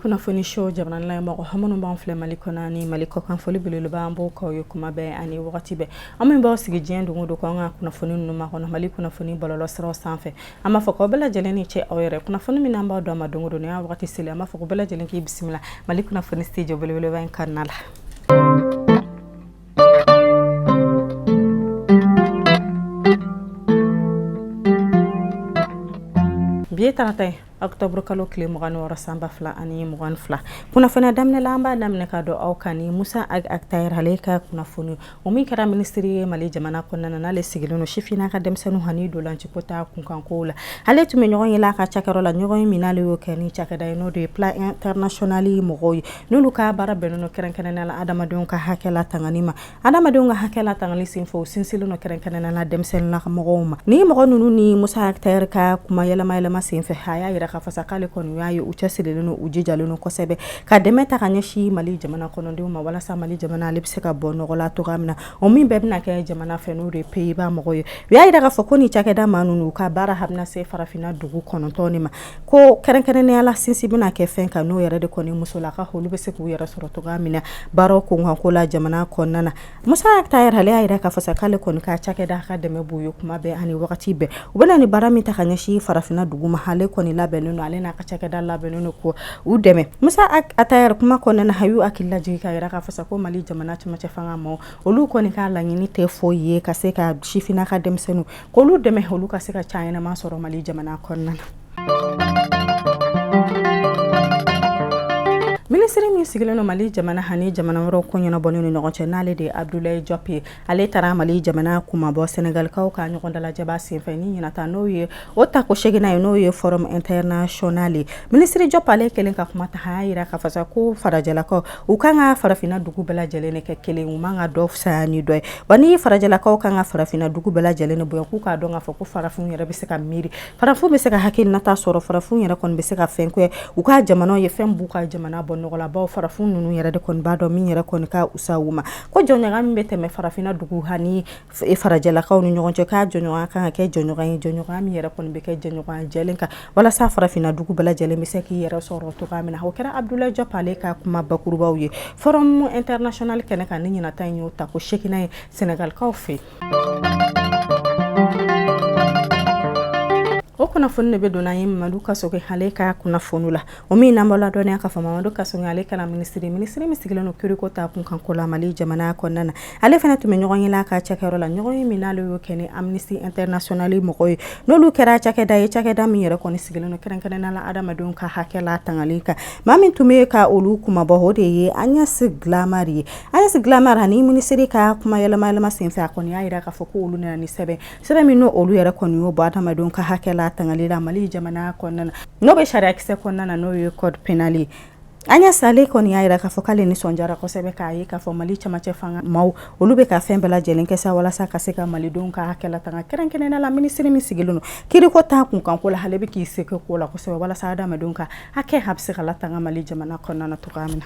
kunnafoni show jamana la mɔgɔ hamunu b'an filɛ Mali kɔnɔ ni Mali kɔkan foli belebeleba an b'o k'aw ye kuma bɛɛ ani wagati bɛɛ. An min b'aw sigi diɲɛ don o don k'an ka kunnafoni ninnu makɔnɔ Mali kunnafoni bɔlɔlɔ siraw sanfɛ. An b'a fɔ k'aw bɛɛ lajɛlen ni cɛ aw yɛrɛ. Kunnafoni min an b'aw dɔn ma don o don ni y'a wagati seli an b'a fɔ k'aw bɛɛ lajɛlen k'i bisimila Mali kunnafoni studio belebeleba in kɔnɔna la. Biye tarata Octobre kalo kile 26 samba fila ani 22 kunnafoni daminɛ la an b'a daminɛ ka dɔ aw kan ni Musa Acteur ale ka kunnafoni o min kɛra ministri Mali jamana kɔnɔna na n'ale sigilen no sifina ka denmisɛnninw hani dolanci ko ta kunkanko la ale tun bɛ ɲɔgɔn ye la ka cakɛrɔ la ɲɔgɔn min n'ale y'o kɛ ni cakɛda ye n'o de plan international mɔgɔw ye n'olu ka baara bɛnnen no kɛrɛnkɛrɛnnenya la adamadenw ka hakɛ la tangani ma adamadenw ka hakɛ la tangali senfɛ o sinsilen no kɛrɛnkɛrɛnnenya la denmisɛnnin la mɔgɔw ma ni mɔgɔ ninnu ni Musa Acteur ka kuma yɛlɛma senfɛ haya yira ka fasa k'ale kɔni y'a ye u cɛsirilen no u jijalen no kosɛbɛ ka dɛmɛ ta ka ɲɛsin Mali jamana kɔnɔdenw ma walasa Mali jamana ale bɛ se ka bɔ nɔgɔ la togoya min na o min bɛɛ bɛna kɛ jamana fɛ n'o de Pays-Bas mɔgɔw ye u y'a yira k'a fɔ ko ni cakɛda maa ninnu ka baara habina se farafina dugu 9 ma ko kɛrɛnkɛrɛnnenya la sinsin bɛna kɛ fɛn kan n'o yɛrɛ de kɔni musolaka olu bɛ se k'u yɛrɛ sɔrɔ togoya min na baaraw kunkanko la jamana kɔnɔna na Musa Acteur ale y'a yira k'a fɔ k'ale kɔni ka cakɛda ka dɛmɛ b'u ye kuma bɛɛ ani wagati bɛɛ u bɛna ni baara min ta ka ɲɛsin farafina dugu ma ale kɔni labɛnnen no ale n'a ka cakɛda labɛnnen no ko u dɛmɛ Musa Acteur kuma kɔnɔna na hayu akili lajigi ka yira k'a fɔ ko Mali jamana cɛmancɛ fanga ma olu kɔni ka laɲini tɛ foyi ye ka se ka sifina ka denmisɛnninw k'olu dɛmɛ olu ka se ka caɲɛnama sɔrɔ Mali jamana kɔnɔna na. Ministri min sigilen no Mali jamana hani jamana wɛrɛw ko ɲɛnabɔlen ni ɲɔgɔn cɛ n'ale de Abdoulaye Diop ye ale taara Mali jamana kumabɔ Senegalikaw ka ɲɔgɔn dalajɛba senfɛ ni ɲinata n'o ye o tako segina ye n'o ye Forum International ye Ministri Diop ale kelen ka kuma ta haya yira ka fasa ko farajalakaw u kan ka farafina dugu bɛɛ lajɛlen ne kɛ kelen u man ka dɔ fisaya ni dɔ ye wa ni farajalakaw kan ka farafina dugu bɛɛ lajɛlen ne bonya k'u k'a dɔn k'a fɔ ko farafin yɛrɛ bɛ se ka miiri farafin bɛ se ka hakilinata sɔrɔ farafin yɛrɛ kɔni bɛ se ka fɛn kɛ u ka jamanaw ye fɛn b'u ka jamana bɔ nɔgɔlabaw farafin ninnu yɛrɛ de kɔni b'a dɔn min yɛrɛ kɔni ka usawu ma ko jɔnɲɔgɔn min bɛ tɛmɛ farafina dugu hani farajalakaw ni ɲɔgɔn cɛ k'a jɔnɲɔgɔn kan ka kɛ jɔnɲɔgɔn ye jɔnɲɔgɔn min yɛrɛ kɔni bɛ kɛ jɔnɲɔgɔn jɛlen kan walasa farafina dugu bɛɛ lajɛlen bɛ se k'i yɛrɛ sɔrɔ togoya min na o kɛra Abdoulaye Diop ale ka kuma bakurubaw ye Forum International kɛnɛ kan ni ɲinata in y'o ta ko segina ye Senegalikaw fɛ o kunnafoni bɛ donna ye Mamadu Kasoge ale ka kunnafoni la o min n'an b'a ladɔnniya k'a fɔ Mamadu Kasoge ale kɛra ministri min sigilen no kiriko ta kunkanko la Mali jamana kɔnɔna na ale fana tun bɛ ɲɔgɔn ye la ka cakɛyɔrɔ la ɲɔgɔn ye min n'ale y'o kɛ ni Amnesty International mɔgɔw ye n'olu kɛra cakɛda min yɛrɛ kɔni sigilen no kɛrɛnkɛrɛnnenya la adamadenw ka hakɛ la tangali kan maa min tun bɛ ka olu kumabɔ o de ye Agnès Glamari ye Agnès Glamari ani ministri ka kuma yɛlɛma senfɛ a kɔni y'a yira k'a fɔ ko olu nana ni sɛbɛn min n'o olu yɛrɛ kɔni y'o bɔ adamadenw ka hakɛ la tangali la Mali jamana kɔnɔna na n'o bɛ sariya kisɛ kɔnɔna na n'o ye code pénal ye Agnès ale kɔni y'a yira k'a fɔ k'ale nisɔndiyara kosɛbɛ k'a ye k'a fɔ Mali cɛmancɛ fanga maaw olu bɛ ka fɛn bɛɛ lajɛlen kɛ sa walasa ka se ka malidenw ka hakɛ la tanga kɛrɛnkɛrɛnnenya la ministri min sigilen no kiriko ta kunkanko la ale bɛ k'i se ko la kosɛbɛ walasa adamadenw ka hakɛ a bɛ se ka latanga Mali jamana kɔnɔna na togoya min na.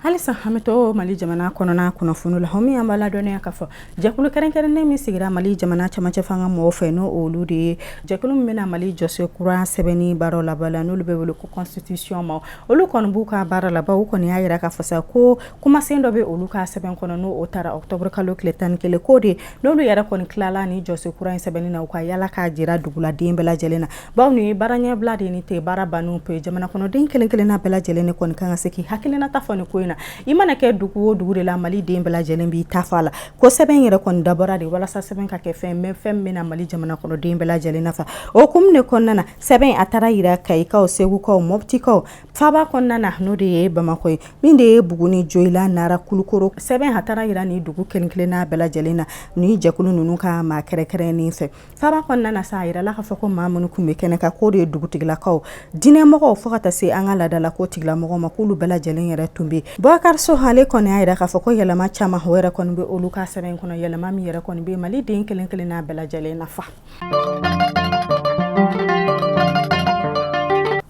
halisa an bɛ to Mali jamana kɔnɔna kunnafoni la min an b'a ladɔnniya k'a fɔ jɛkulu kɛrɛnkɛrɛnnen min sigira Mali jamana cɛmancɛ fanga mɔgɔw fɛ n'o olu de ye jɛkulu min bɛna Mali jɔsen kura sɛbɛnni baaraw laban la n'olu bɛ wele ko constitution ma olu kɔni b'u ka baara laban u kɔni y'a yira k'a fɔ sa ko kumasen dɔ bɛ olu ka sɛbɛn kɔnɔ n'o taara Octobre kalo tile 11 ko de n'olu yɛrɛ kɔni tilala ni jɔsen kura in sɛbɛnni na u ka yala k'a jira duguladen bɛɛ lajɛlen na bawo ni baara ɲɛbila de ni tɛ baara banniw pe jamana kɔnɔden kelen-kelenna bɛɛ lajɛlen ne kɔni kan ka se k'i hakilinata fɔ ni ko in na i mana kɛ dugu o dugu de la Mali den bɛɛ lajɛlen b'i ta fɔ a la ko sɛbɛn yɛrɛ kɔni dabɔra de walasa sɛbɛn ka kɛ fɛn bɛna Mali jamana kɔnɔ den bɛɛ lajɛlen nafa o hukumu de kɔnɔna na sɛbɛn a taara yira Kayikaw Segukaw Moptikaw Faba kɔnɔna na n'o de ye Bamakɔ ye min de ye Buguni Joyila Nara Kulukoro sɛbɛn a taara yira ni dugu kelen-kelenna bɛɛ lajɛlen na ni jɛkulu ninnu ka maa kɛrɛnkɛrɛnnen fɛ Faba kɔnɔna na sa a yirala k'a fɔ ko maa minnu kun bɛ kɛnɛ kan k'o de ye dugutigilakaw diinɛmɔgɔw fo ka taa se an ka laadala ko tigilamɔgɔw ma k'olu bɛɛ lajɛlen yɛrɛ tun bɛ Boubacar So ale kɔni y'a yira k'a fɔ ko yɛlɛma caman o yɛrɛ kɔni bɛ olu ka sɛbɛn kɔnɔ yɛlɛma min yɛrɛ kɔni bɛ Mali den kelen-kelenna bɛɛ lajɛlen nafa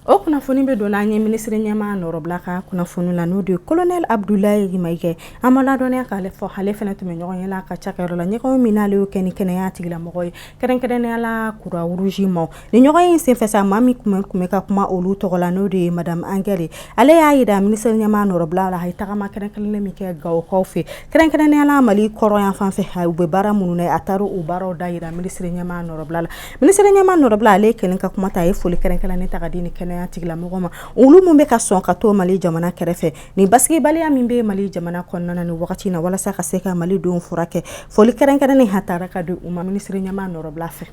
o kunnafoni bɛ donna an ye ministre ɲɛmaa nɔrɔbila ka kunnafoni la n'o de ye colonel Abdoulaye Maïga an ma ladɔnniya k'ale fɔ ale fana tun bɛ ɲɔgɔn ye la ka cakɛyɔrɔ la ɲɔgɔn min n'ale y'o kɛ ni kɛnɛya tigilamɔgɔ ye kɛrɛnkɛrɛnnenya la Croix Rouge ma ni ɲɔgɔn in senfɛ sa maa min tun bɛ ka kuma olu tɔgɔ la n'o de ye madame Angele ale y'a yira ministre ɲɛmaa nɔrɔbila la a ye tagama kɛrɛnkɛrɛnnen min kɛ Gawokaw fɛ kɛrɛnkɛrɛnnenya la Mali kɔrɔ yan fan fɛ u bɛ baara minnu na a taara o baaraw da yira ministre ɲɛmaa nɔrɔbila la ministre ɲɛmaa nɔrɔbila ale kɛlen ka kuma ta a ye foli kɛrɛnkɛrɛnnen ta ka di ni kɛnɛya tigilamɔgɔ ma olu mun bɛ ka sɔn ka to Mali jamana kɛrɛfɛ ni basigibaliya min bɛ Mali jamana kɔnɔna ni wagati na walasa ka se ka Mali denw furakɛ foli kɛrɛnkɛrɛnnen hatara ka di u ma ministre ɲɛmaa nɔrɔbila fɛ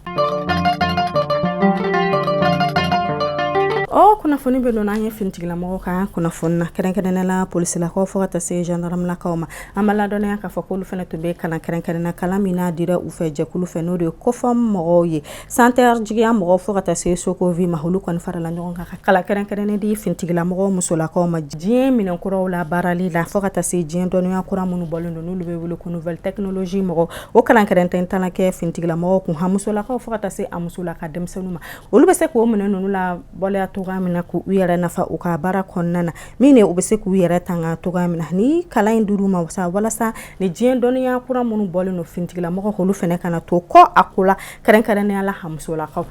kunnafoni bɛ donna an ye finitigilamɔgɔw ka kunnafoni na kɛrɛnkɛrɛnnenya la polisilakaw fo ka taa se gendarmelakaw ma an b'a ladɔnniya k'a fɔ k'olu fana tun bɛ kalan kɛrɛnkɛrɛnna kalan min n'a dira u fɛ jɛkulu fɛ n'o de ye kofɔm mɔgɔw ye santerre jigiya mɔgɔw fo ka taa se Sokovi ma olu kɔni farala ɲɔgɔn kan ka kalan kɛrɛnkɛrɛnnen di finitigilamɔgɔw musolakaw ma diɲɛ minɛnkuraw la baarali la fo ka taa se diɲɛ dɔnniya kura minnu bɔlen don n'olu bɛ wele ko nouvelle technologie mɔgɔw o kalan kɛrɛnkɛrɛnnen tana kɛ finitigilamɔgɔw kun ha musolakaw fo ka taa se a musolaka denmisɛnninw ma olu bɛ se k'o minɛ ninnu la bɔlɛya togoya min na k'u yɛrɛ nafa u ka baara kɔnɔna na min u bɛ se k'u yɛrɛ tanga togoya min na ni kalan in dir'u ma walasa ni diɲɛ dɔnniya kura minnu bɔlen don finitigilamɔgɔ olu fana kana to kɔ a ko la kɛrɛnkɛrɛnnenya la a musolakaw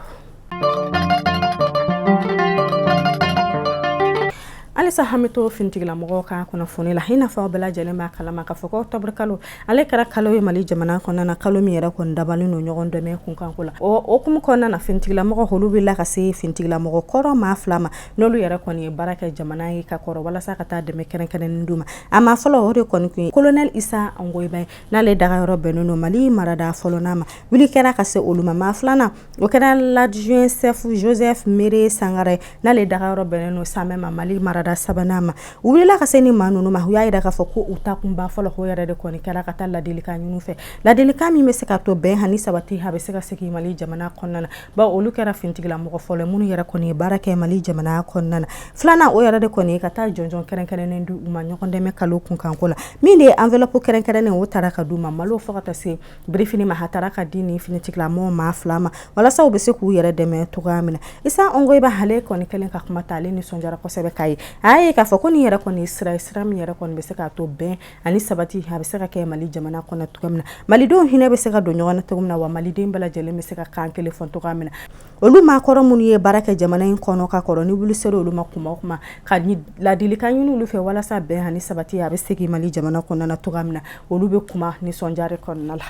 alisa hamito finitigilamɔgɔw ka kunnafoni la i n'a fɔ bɛɛ lajɛlen b'a kalama k'a fɔ ko octobre kalo ale kɛra kalo ye Mali jamana kɔnɔna na kalo min yɛrɛ kɔni dabalen don ɲɔgɔn dɛmɛ kunkanko la o hukumu kɔnɔna na finitigilamɔgɔ olu wulila ka se finitigilamɔgɔ kɔrɔ maa fila ma n'olu yɛrɛ kɔni ye baara kɛ jamana ye ka kɔrɔ walasa ka taa dɛmɛ kɛrɛnkɛrɛnnen d'u ma a ma fɔlɔ o de kɔni kun ye colonel Isa Angoyiba n'ale dagayɔrɔ bɛnnen don Mali marada fɔlɔ n'a ma wuli kɛra ka se olu ma maa filanan o kɛra l'adjoint chef Joseph Mere Sangare n'ale dagayɔrɔ bɛnnen don Samɛ ma Mali marada sabanan ma u wulila ka se ni maa ninnu ma u y'a yira k'a fɔ ko u ta kunba fɔlɔ o yɛrɛ de kɔni kɛra ka taa ladilikan ɲini fɛ ladilikan min bɛ se ka to bɛn hani sabati a bɛ se ka segin Mali jamana kɔnɔna na bawo olu kɛra finitigilamɔgɔ fɔlɔ minnu yɛrɛ kɔni ye baara kɛ Mali jamana kɔnɔna na filanan o yɛrɛ de kɔni ye ka taa jɔnjɔn kɛrɛnkɛrɛnnen di u ma ɲɔgɔn dɛmɛ kalo kunkanko la min de ye enveloppe kɛrɛnkɛrɛnnen o taara ka d'u ma malo fo ka taa se birifini ma a taara ka di ni finitigilamɔgɔ maa fila ma walasa u bɛ se k'u yɛrɛ dɛmɛ togoya min na Isa Angoyiba ale kɔni kɛlen ka kuma ta ale nisɔndiyara kosɛbɛ k'a ye a ye k'a fɔ ko ni yɛrɛ kɔni sira min yɛrɛ kɔni bɛ se k'a to bɛn ani sabati a bɛ se ka kɛ Mali jamana kɔnɔ cogoya min na malidenw hinɛ bɛ se ka don ɲɔgɔn na cogo min na wa maliden bɛɛ lajɛlen bɛ se ka kan kelen fɔ cogoya min na olu maakɔrɔ minnu ye baara kɛ jamana in kɔnɔ ka kɔrɔ ni wuli sera olu ma kuma o kuma ka ladilikan ɲini olu fɛ walasa bɛn ani sabati a bɛ segin Mali jamana kɔnɔna na cogoya min na olu bɛ kuma nisɔndiyara kɔnɔna la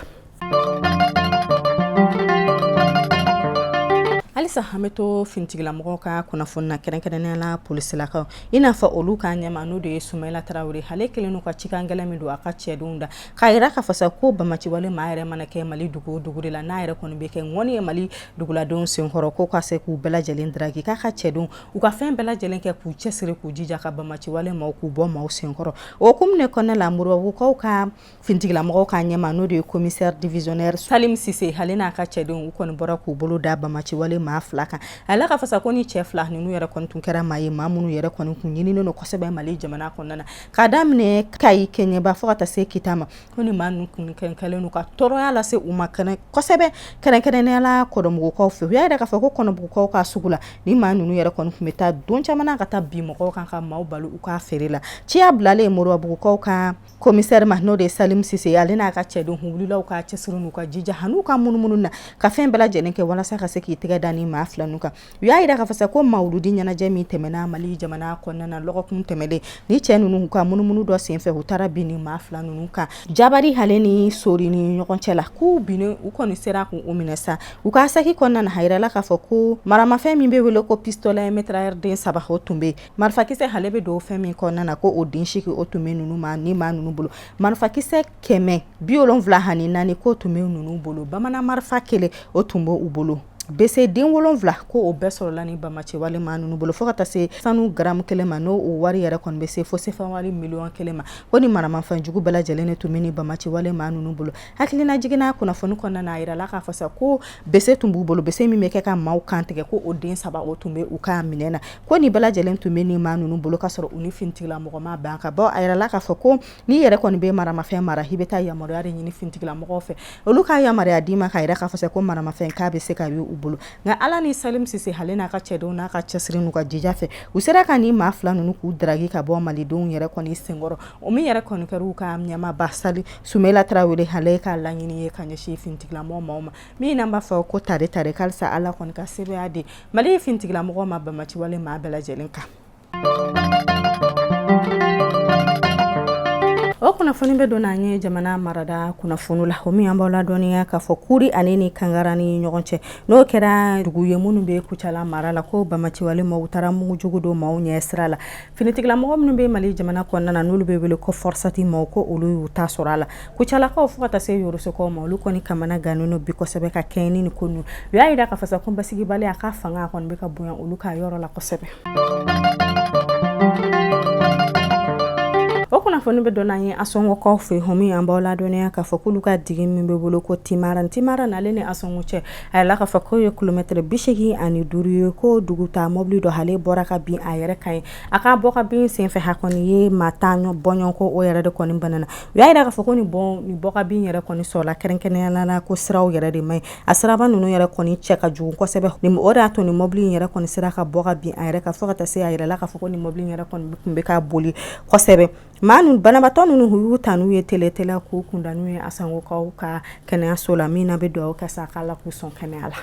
halisa hamito finitigilamɔgɔw ka kunnafoni na kɛrɛnkɛrɛnnenya la polisilakaw i n'a fɔ olu ka ɲɛma n'o de ye Sumayila Tarawele ale kelen n'u ka cikan gɛlɛn min don a ka cɛdenw da k'a yira k'a fɔ sa ko bamaciwale maa yɛrɛ mana kɛ Mali dugu o dugu de la n'a yɛrɛ kɔni bɛ kɛ ŋɔni ye Mali duguladenw senkɔrɔ ko ka se k'u bɛɛ lajɛlen daraki k'a ka cɛdenw u ka fɛn bɛɛ lajɛlen kɛ k'u cɛsiri k'u jija ka bamaciwale maaw k'u bɔ maaw senkɔrɔ o hukumu de kɔnɔna la Moribabukaw ka finitigilamɔgɔw ka ɲɛma n'o de ye commissaire divisionnaire Salim Sise ale n'a ka cɛdenw u kɔni bɔra k'u bolo da bamaciwale maa fila kan ala ka fasa ko ni cɛ fila ninnu yɛrɛ kɔni tun kɛra maa ye maa minnu yɛrɛ kɔni kun ɲininen don kosɛbɛ Mali jamana kɔnɔna na k'a daminɛ Kayi Kɛɲɛba fo ka taa se Kita ma ko ni maa ninnu kun kɛlen don ka tɔɔrɔya lase u ma kosɛbɛ kɛrɛnkɛrɛnnenya la Kɔnɔbugukaw fɛ u y'a yira k'a fɔ ko Kɔnɔbugukaw ka sugu la ni maa ninnu yɛrɛ kɔni kun bɛ taa don caman ka taa bi mɔgɔw kan ka maaw balo u ka feere la ciya bilalen Moribabukaw ka commissaire ma n'o de ye Salim Sise ale n'a ka cɛdenw wulila u ka cɛsiri n'u ka jija han'u ka munumunu na ka fɛn bɛɛ lajɛlen kɛ walasa ka se k'i tɛgɛ da ni maa fila ninnu kan u y'a yira k'a fɔ ko mawuludi ɲɛnajɛ min tɛmɛna Mali jamana kɔnɔna na lɔgɔkun tɛmɛlen ni cɛ ninnu ka munumunu dɔ senfɛ u taara bin ni maa fila ninnu kan Jabari Hale ni Sori ni ɲɔgɔn cɛ la k'u binnen u kɔni sera k'u minɛ sa u ka saki kɔnɔna na a yirala k'a fɔ ko maramafɛn min bɛ wele ko pistolet mitrailleur den 3 o tun bɛ marifakisɛ Hale bɛ don fɛn min kɔnɔna na ko o den 8 o tun bɛ ninnu ma ni maa ninnu bolo marifakisɛ 174 ko tun bɛ ninnu bolo bamanan marifa kelen o tun bɛ u bolo BC den 7 ko o bɛɛ sɔrɔla ni bamaciwale maa ninnu bolo fo ka taa se sanu gramme 1 ma n'o wari yɛrɛ kɔni bɛ se fo CFA miliyɔn 1 ma ko ni maramafɛn jugu bɛɛ lajɛlen de tun bɛ ni bamaciwale maa ninnu bolo hakilina jiginna kunnafoni kɔnɔna na a yirala k'a fɔ sa ko BC tun b'u bolo BC min bɛ kɛ ka maaw kantigɛ ko o den 3 o tun bɛ u ka minɛ na ko ni bɛɛ lajɛlen tun bɛ ni maa ninnu bolo ka sɔrɔ u ni finitigilamɔgɔ ma ban ka bɔ a yirala k'a fɔ ko ni yɛrɛ kɔni bɛ maramafɛn mara i bɛ taa yamaruya de ɲini finitigilamɔgɔw fɛ olu ka yamaruya d'i ma k'a yira k'a fɔ sa ko maramafɛn k'a bɛ se ka u bolo nka ala ni Salim Sise hali n'a ka cɛdenw n'a ka cɛsiri n'u ka jija fɛ u sera ka ni maa fila ninnu k'u daragi ka bɔ malidenw yɛrɛ kɔni senkɔrɔ o min yɛrɛ kɔni kɛra ka ɲɛmaaba Sumela Tarawele hale ka laɲini ye ka ɲɛsin finitigilamɔgɔw ma min n'an b'a fɔ ko tare halisa ala kɔni ka sebeya di Mali finitigilamɔgɔw ma bɛnbatiwale maa bɛɛ lajɛlen kan. O kunnafoni bɛ don an ye jamana marada kunnafoni la o min an b'aw ladɔnniya k'a fɔ kuri ani ni kangara ni ɲɔgɔn cɛ n'o kɛra dugu ye minnu bɛ Kucala mara la ko bɛnbatiwale maaw taara mugu jugu don maaw ɲɛ sira la finitigilamɔgɔ minnu bɛ Mali jamana kɔnɔna na n'olu bɛ wele ko forsati maaw ko olu y'u ta sɔrɔ a la Kucalakaw fo ka taa se Yorosekaw ma olu kɔni kamana gannen don bi kosɛbɛ ka kɛɲɛ ni ko ninnu u y'a yira k'a fɔ ko basigibali a ka fanga kɔni bɛ ka bonya olu ka yɔrɔ la kosɛbɛ. O kunnafoni bɛ don an ye Asɔngɔkaw fɛ homi an b'aw ladɔnniya k'a fɔ k'olu ka digi min bɛ bolo ko Timara n'ale ni Asɔngɔ cɛ a yɛlɛla k'a fɔ k'o ye kilomɛtɛrɛ 85 ye ko duguta mobili dɔ ale bɔra ka bin a yɛrɛ kan ye a ka bɔ ka bin senfɛ ha kɔni ye maa tan bɔɲɔgɔn ko o yɛrɛ de kɔni banana u y'a yira k'a fɔ ko nin bɔ ka bin yɛrɛ kɔni sɔrɔla kɛrɛnkɛrɛnnenya la ko siraw yɛrɛ de man ɲi a siraba ninnu yɛrɛ kɔni cɛ ka jugu kosɛbɛ o de y'a to nin mobili yɛrɛ kɔni sera ka bɔ ka bin a yɛrɛ kan fo ka taa se a yɛrɛla k'a fɔ ko nin mobili yɛrɛ kɔni tun bɛ ka boli kosɛbɛ banabatɔ ninnu y'u ta n'u ye tele k'u kunda n'u ye Asɔngɔkaw ka kɛnɛyaso la min na bɛ dugawu kɛ sa k'Ala k'u sɔn kɛnɛya la.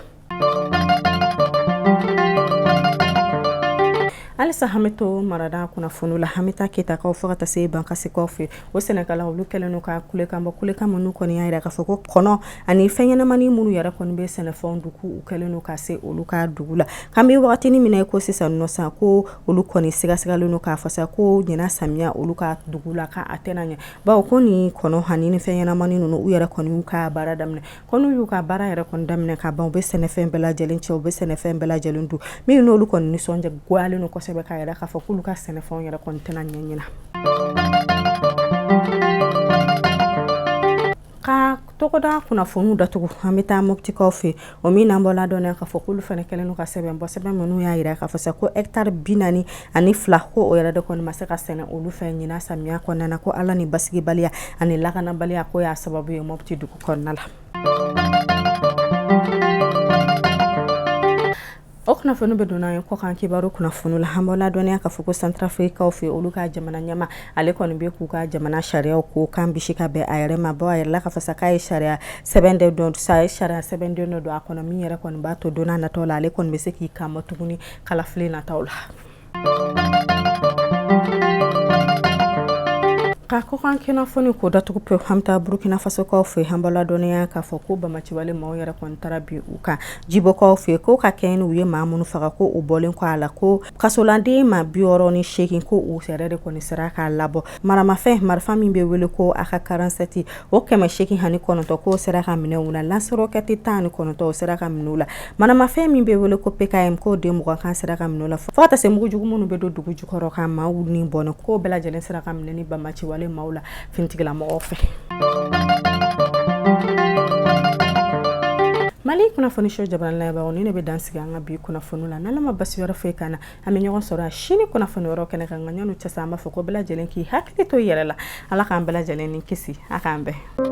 Halisa hami to marada kunnafoni la hami taa Ketakaw fo ka taa se Bankasikaw fɛ o sɛnɛkɛlaw olu kɛlen n'u ka kulekan minnu kɔni y'a yira k'a fɔ ko kɔnɔ ani fɛn ɲɛnamani minnu yɛrɛ kɔni bɛ sɛnɛfɛnw dugu u kɛlen n'u ka se olu ka dugu la k'an bɛ wagatini min na ko sisan nɔ san ko olu kɔni sigasigalen n'u k'a fɔ sa ko ɲina samiya olu ka dugu la k'a tɛna ɲɛ bawo ko ni kɔnɔ ani ni fɛn ɲɛnamani ninnu u yɛrɛ kɔni y'u ka baara daminɛ ko n'u y'u ka baara yɛrɛ kɔni daminɛ ka ban u bɛ sɛnɛfɛn bɛɛ lajɛlen cɛ u bɛ sɛnɛfɛn bɛɛ lajɛlen dun min n'olu kɔni nisɔndiya goyalen n'u kosɛbɛ ka yɛrɛ k'a fɔ k'olu ka sɛnɛfɛnw yɛrɛ kɔni tɛna ɲɛɲina ka tɔgɔda kunnafoniw datugu an bɛ taa Moptikaw fɛ o min n'an bɔ ladɔnniya k'a fɔ k'olu fana kɛlen n'u ka sɛbɛn minnu y'a yira k'a fɔ sa ko hectare 42 ko o yɛrɛ de kɔni ma se ka sɛnɛ olu fɛ ɲina samiya kɔnɔna na ko ala ni basigibaliya ani lakanabaliya ko y'a sababu ye Mopti dugu kɔnɔna la. O kunnafoni bɛ don an ye kɔkan kibaru kunnafoni la an b'aw ladɔnniya k'a fɔ ko Centrafricaw fɛ olu ka jamana ɲɛma ale kɔni bɛ k'u ka jamana sariyaw ko kan bisi ka bɛn a yɛrɛ ma bawo a yɛrɛ la k'a fɔ sa k'a ye sariya sɛbɛnden dɔ don a kɔnɔ min yɛrɛ kɔni b'a to don n'a nataw la ale kɔni bɛ se k'i kanbɔ tuguni kalafili nataw la. Ka kɔkan kunnafoni ko datugu pe an bɛ taa Burkina Fasokaw fɛ an b'aw ladɔnniya k'a fɔ ko bɛnbatiwale maaw yɛrɛ kɔni taara bi u kan Jibɔkaw fɛ ko ka kɛɲɛ n'u ye maa minnu faga ko u bɔlen kɔ a la ko kasolanden maa 68 ko u yɛrɛ de kɔni sera k'a labɔ maramafɛn marifa min bɛ wele ko a ka 47 o 809 ko sera ka minɛ u la lansarokɛti 19 o sera ka minɛ u la maramafɛn min bɛ wele ko PKM ko den 20 sera ka minɛ u la fo ka taa se mugu jugu minnu bɛ don dugu jukɔrɔ ka maaw ni bɔnɛ ko bɛɛ lajɛlen sera ka minɛ ni bɛnbatiwale maaw la finitigilamɔgɔw fɛ. Mali kunnafoni show jabran labaw ni ne bɛ dansigi an ka bi kunnafoni la n'ala ma basi wɛrɛ foyi kana an bɛ ɲɔgɔn sɔrɔ a sini kunnafoni wɛrɛ kɛnɛ kan ŋa ɲanu cɛ sa an b'a fɔ ko bɛɛ lajɛlen k'i hakili to i yɛrɛ la ala k'an bɛɛ lajɛlen ni kisi a k'an bɛɛ